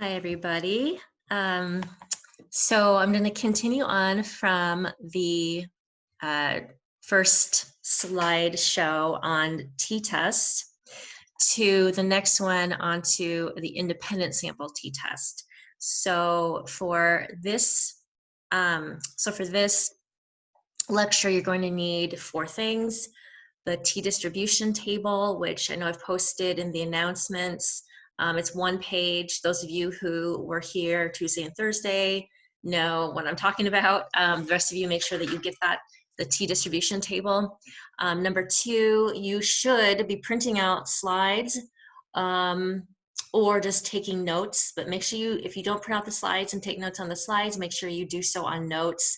Hi, everybody. So I'm going to continue on from the uh, first slide show on t-test to the next one onto the independent sample t-test. So for this lecture, you're going to need four things: the t-distribution table, which I know I've posted in the announcements. It's one page. Those of you who were here Tuesday and Thursday know what I'm talking about. The rest of you, make sure that you get the t-distribution table. Number two, you should be printing out slides or just taking notes, but make sure if you don't print out the slides and take notes on the slides, make sure you do so on notes.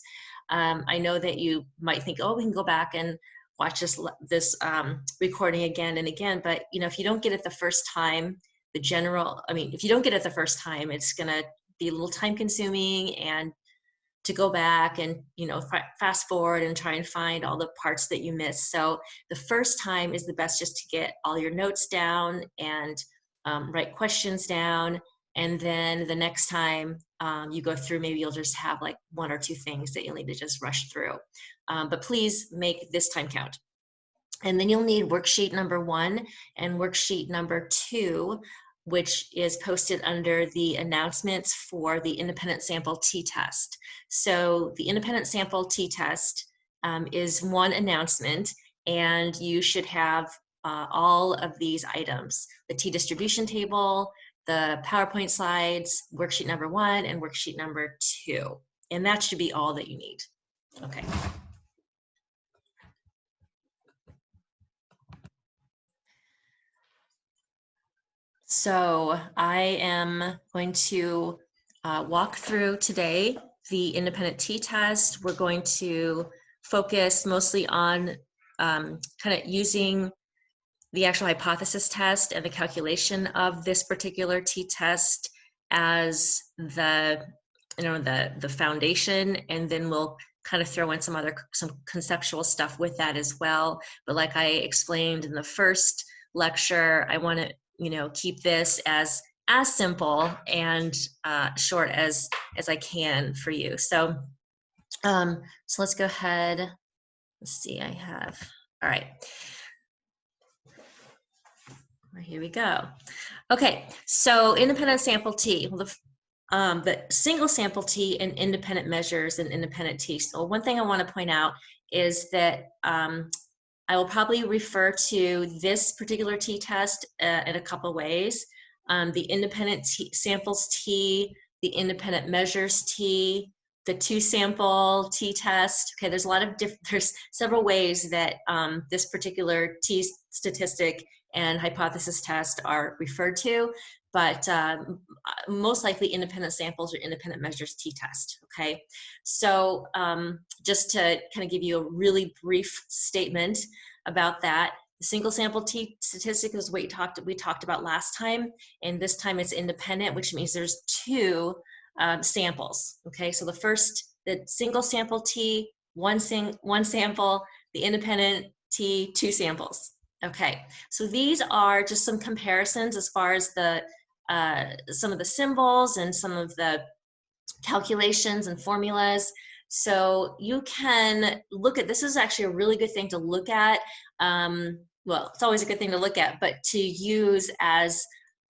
I know that you might think, oh, we can go back and watch this recording again and again, but if you don't get it the first time, if you don't get it the first time, it's gonna be a little time consuming, and to go back and fast forward and try and find all the parts that you missed. So the first time is the best, just to get all your notes down and write questions down, and then the next time you go through, maybe you'll just have like one or two things that you'll need to just rush through. But please make this time count. And then you'll need worksheet number 1 and worksheet number 2, which is posted under the announcements for the independent sample t-test. So the independent sample t-test is one announcement, and you should have all of these items: the t-distribution table, the PowerPoint slides, worksheet number 1 and worksheet number 2. And that should be all that you need. Okay. So I am going to walk through today the independent t-test. We're going to focus mostly on kind of using the actual hypothesis test and the calculation of this particular t-test as the foundation, and then we'll kind of throw in some conceptual stuff with that as well. But like I explained in the first lecture, I want to keep this as simple and short as I can for you. So let's go ahead. Let's see, I have, all right. Here we go. Okay, so independent sample t. Well, the single sample t and independent measures and independent t. So one thing I want to point out is that I will probably refer to this particular t-test in a couple ways. The independent samples t, the independent measures t, the two-sample t-test. Okay, there's several ways that this particular t statistic and hypothesis test are referred to, but most likely independent samples or independent measures t-test. Okay, so just to kind of give you a really brief statement about that, the single sample t statistic is what we talked about last time, and this time it's independent, which means there's two samples. Okay, so the single sample t, one sample, the independent t, two samples. Okay, so these are just some comparisons as far as some of the symbols and some of the calculations and formulas. So you can look at, this is actually a really good thing to look at. Well, it's always a good thing to look at, but to use as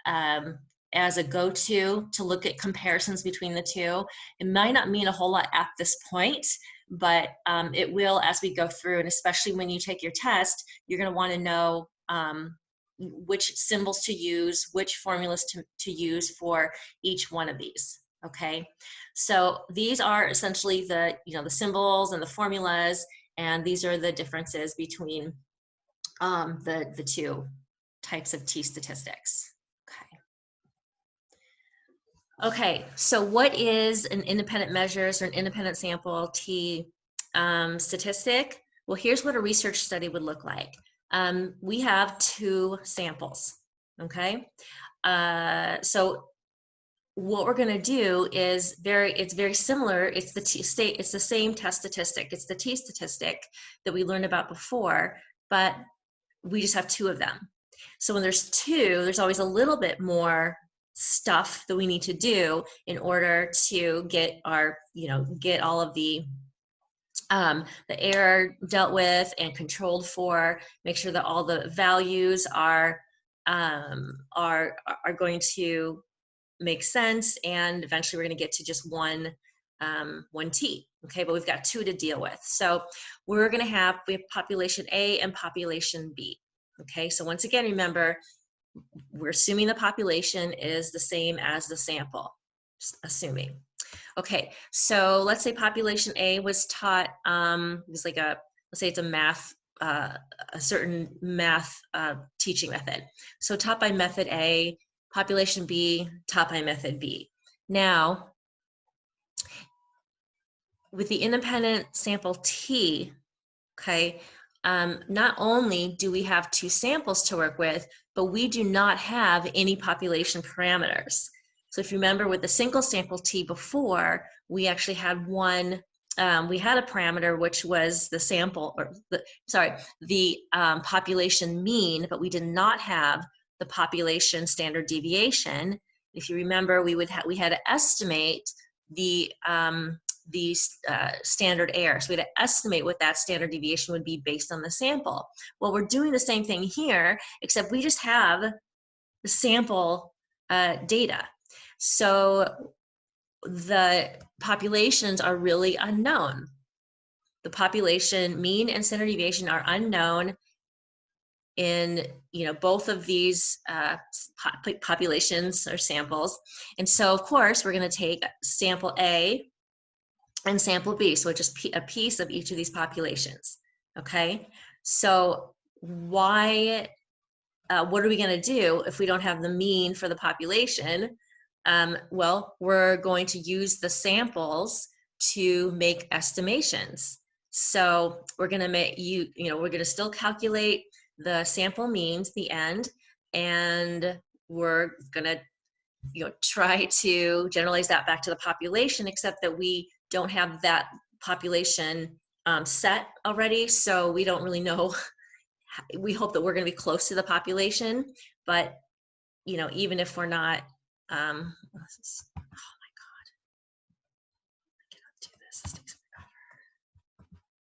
a go-to to look at comparisons between the two. It might not mean a whole lot at this point, but it will as we go through, and especially when you take your test, you're going to want to know which symbols to use, which formulas to use for each one of these. Okay, so these are essentially the symbols and the formulas, and these are the differences between the two types of t statistics. Okay, so what is an independent measures or an independent sample t statistic? Well, here's what a research study would look like. We have two samples, okay? So what we're going to do is it's very similar. It's the same test statistic. It's the t statistic that we learned about before, but we just have two of them. So when there's two, there's always a little bit more stuff that we need to do in order to get our, get all of the error dealt with and controlled for, make sure that all the values are going to make sense, and eventually we're going to get to just one t. Okay, but we've got two to deal with. So we have population A and population B. Okay, so once again, remember, we're assuming the population is the same as the sample, just assuming. Okay, so let's say population A was taught, it was like let's say it's a math, a certain math teaching method. So taught by method A, population B, taught by method B. Now, with the independent sample T, okay, not only do we have two samples to work with, but we do not have any population parameters. So if you remember with the single sample T before, we actually had one, we had a parameter which was the sample, or the population mean, but we did not have the population standard deviation. If you remember, we had to estimate the standard error. So we had to estimate what that standard deviation would be based on the sample. Well, we're doing the same thing here, except we just have the sample data. So the populations are really unknown. The population mean and standard deviation are unknown in both of these populations or samples. And so of course we're going to take sample A and sample B, so just a piece of each of these populations. Okay, so what are we going to do if we don't have the mean for the population? Well, we're going to use the samples to make estimations. So we're going to we're going to still calculate the sample means, the end, and we're going to try to generalize that back to the population, except that we don't have that population set already, so we don't really know. We hope that we're going to be close to the population, but even if we're not,